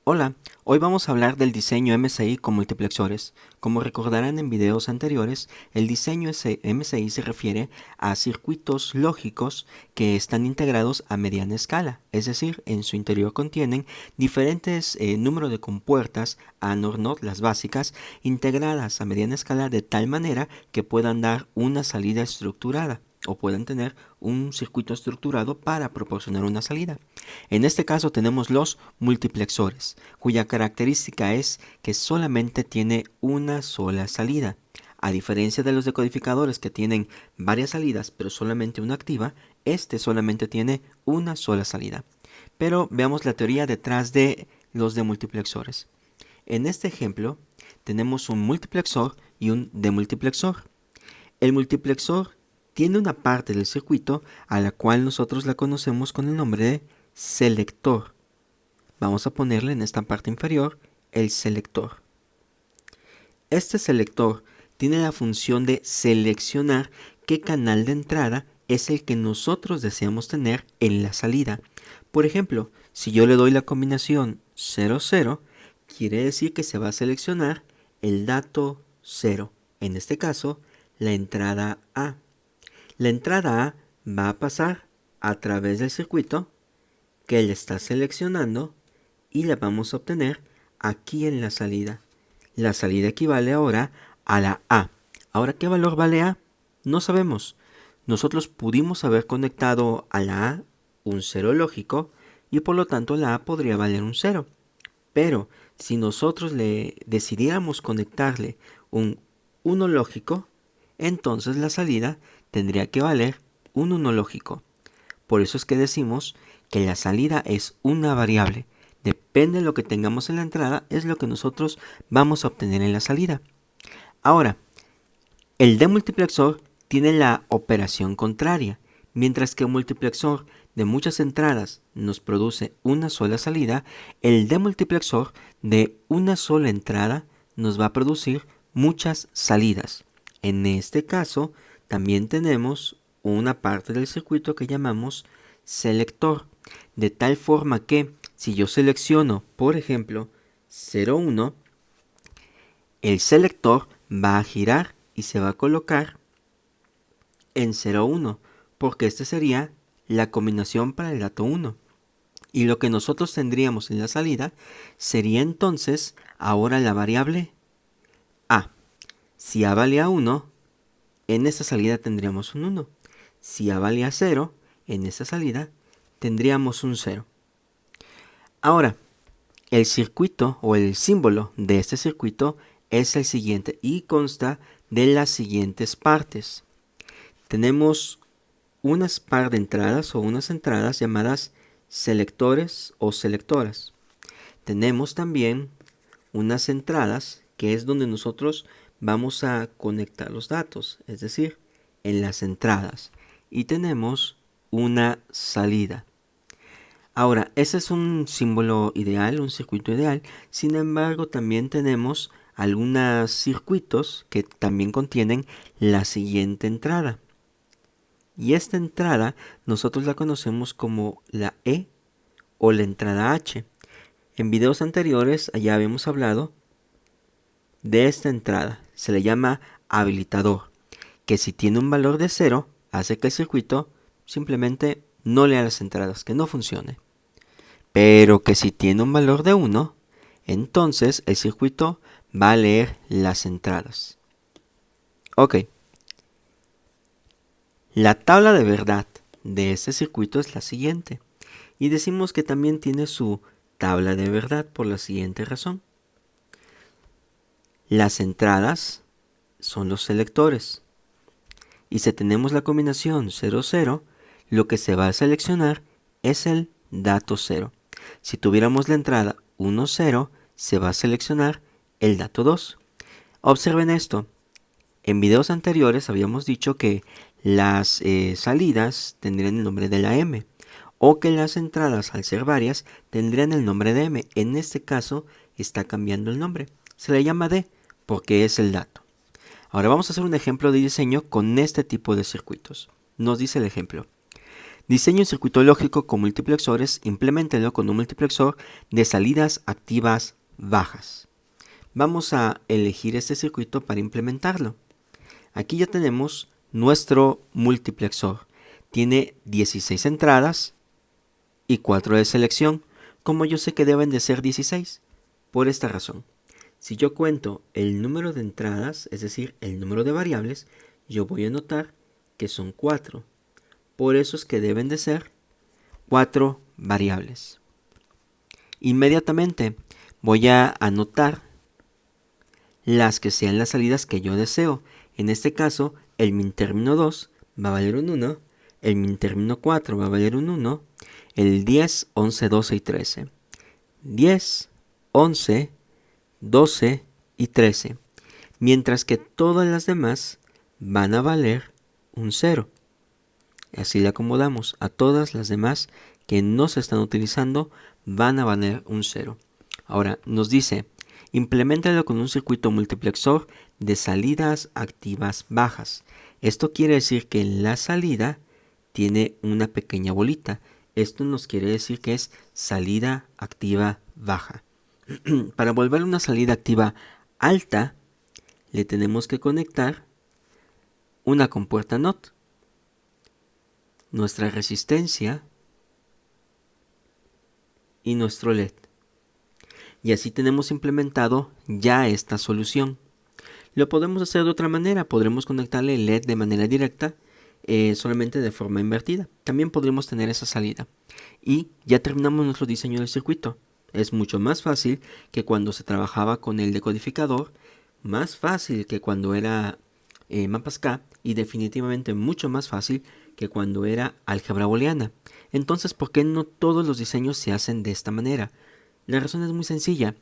Hola, hoy vamos a hablar del diseño MSI con multiplexores. Como recordarán en videos anteriores, el diseño MSI se refiere a circuitos lógicos que están integrados a mediana escala, es decir, en su interior contienen diferentes números de compuertas AND/OR-NOT, las básicas, integradas a mediana escala de tal manera que puedan dar una salida estructurada o puedan tener un circuito estructurado para proporcionar una salida. En este caso tenemos los multiplexores, cuya característica es que solamente tiene una sola salida. A diferencia de los decodificadores que tienen varias salidas pero solamente una activa, este solamente tiene una sola salida. Pero veamos la teoría detrás de los demultiplexores. En este ejemplo tenemos un multiplexor y un demultiplexor. El multiplexor tiene una parte del circuito a la cual nosotros la conocemos con el nombre de selector. Vamos a ponerle en esta parte inferior el selector. Este selector tiene la función de seleccionar qué canal de entrada es el que nosotros deseamos tener en la salida. Por ejemplo, si yo le doy la combinación 00, quiere decir que se va a seleccionar el dato 0. En este caso, la entrada A. La entrada A va a pasar a través del circuito que él está seleccionando y la vamos a obtener aquí en la salida. La salida equivale ahora a la A. Ahora, ¿qué valor vale A? No sabemos. Nosotros pudimos haber conectado a la A un 0 lógico y por lo tanto la A podría valer un 0. Pero si nosotros le decidiéramos conectarle un 1 lógico, entonces la salida tendría que valer un 1 lógico. Por eso es que decimos que la salida es una variable. Depende de lo que tengamos en la entrada, es lo que nosotros vamos a obtener en la salida. Ahora, el demultiplexor tiene la operación contraria. Mientras que un multiplexor de muchas entradas nos produce una sola salida, el demultiplexor de una sola entrada nos va a producir muchas salidas. En este caso, también tenemos una parte del circuito que llamamos selector, de tal forma que si yo selecciono, por ejemplo, 0,1, el selector va a girar y se va a colocar en 0,1, porque este sería la combinación para el dato 1. Y lo que nosotros tendríamos en la salida sería entonces ahora la variable A. Si A valía 1, en esa salida tendríamos un 1. Si A valía 0, en esa salida tendríamos un 0. Ahora, el circuito o el símbolo de este circuito es el siguiente y consta de las siguientes partes. Tenemos unas par de entradas o unas entradas llamadas selectores o selectoras. Tenemos también unas entradas que es donde nosotros vamos a conectar los datos, es decir, en las entradas. Y tenemos una salida. Ahora, ese es un símbolo ideal, un circuito ideal. Sin embargo, también tenemos algunos circuitos que también contienen la siguiente entrada. Y esta entrada nosotros la conocemos como la E o la entrada H. En videos anteriores ya habíamos hablado de esta entrada. Se le llama habilitador, que si tiene un valor de 0, hace que el circuito simplemente no lea las entradas, que no funcione. Pero que si tiene un valor de 1, entonces el circuito va a leer las entradas. Ok. La tabla de verdad de este circuito es la siguiente. Y decimos que también tiene su tabla de verdad por la siguiente razón. Las entradas son los selectores. Y si tenemos la combinación 0, 0, lo que se va a seleccionar es el dato 0. Si tuviéramos la entrada 1, 0, se va a seleccionar el dato 2. Observen esto. En videos anteriores habíamos dicho que las salidas tendrían el nombre de la M o que las entradas, al ser varias, tendrían el nombre de M. En este caso está cambiando el nombre. Se le llama D porque es el dato. Ahora vamos a hacer un ejemplo de diseño con este tipo de circuitos. Nos dice el ejemplo. Diseño un circuito lógico con multiplexores, impleméntelo con un multiplexor de salidas activas bajas. Vamos a elegir este circuito para implementarlo. Aquí ya tenemos nuestro multiplexor. Tiene 16 entradas y 4 de selección. Como yo sé que deben de ser 16, por esta razón. Si yo cuento el número de entradas, es decir, el número de variables, yo voy a notar que son 4. Por eso es que deben de ser 4 variables. Inmediatamente voy a anotar las que sean las salidas que yo deseo. En este caso, el min término 2 va a valer un 1, el min término 4 va a valer un 1, el 10, 11, 12 y 13. 10, 11, 12 y 13. Mientras que todas las demás van a valer un 0. Así le acomodamos a todas las demás que no se están utilizando, van a valer un 0. Ahora nos dice, impleméntalo con un circuito multiplexor de salidas activas bajas. Esto quiere decir que la salida tiene una pequeña bolita. Esto nos quiere decir que es salida activa baja. Para volver una salida activa alta, le tenemos que conectar una compuerta NOT. Nuestra resistencia y nuestro LED. Y así tenemos implementado ya esta solución. Lo podemos hacer de otra manera, podremos conectarle el LED de manera directa, solamente de forma invertida. También podremos tener esa salida. Y ya terminamos nuestro diseño del circuito. Es mucho más fácil que cuando se trabajaba con el decodificador, más fácil que cuando era MapasK y definitivamente mucho más fácil que cuando era álgebra booleana. Entonces, ¿por qué no todos los diseños se hacen de esta manera? La razón es muy sencilla.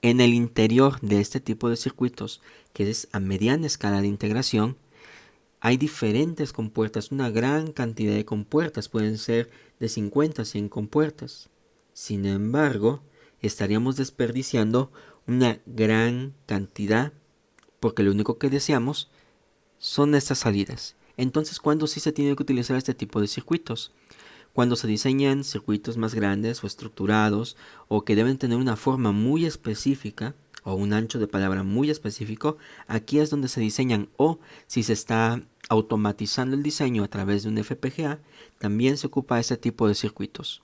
En el interior de este tipo de circuitos, que es a mediana escala de integración, hay diferentes compuertas, una gran cantidad de compuertas, pueden ser de 50 a 100 compuertas. Sin embargo, estaríamos desperdiciando una gran cantidad, porque lo único que deseamos son estas salidas. Entonces, ¿cuándo sí se tiene que utilizar este tipo de circuitos? Cuando se diseñan circuitos más grandes o estructurados o que deben tener una forma muy específica o un ancho de palabra muy específico, aquí es donde se diseñan, o si se está automatizando el diseño a través de un FPGA, también se ocupa este tipo de circuitos.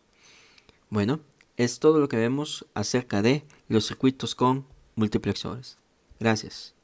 Bueno, es todo lo que vemos acerca de los circuitos con multiplexores. Gracias.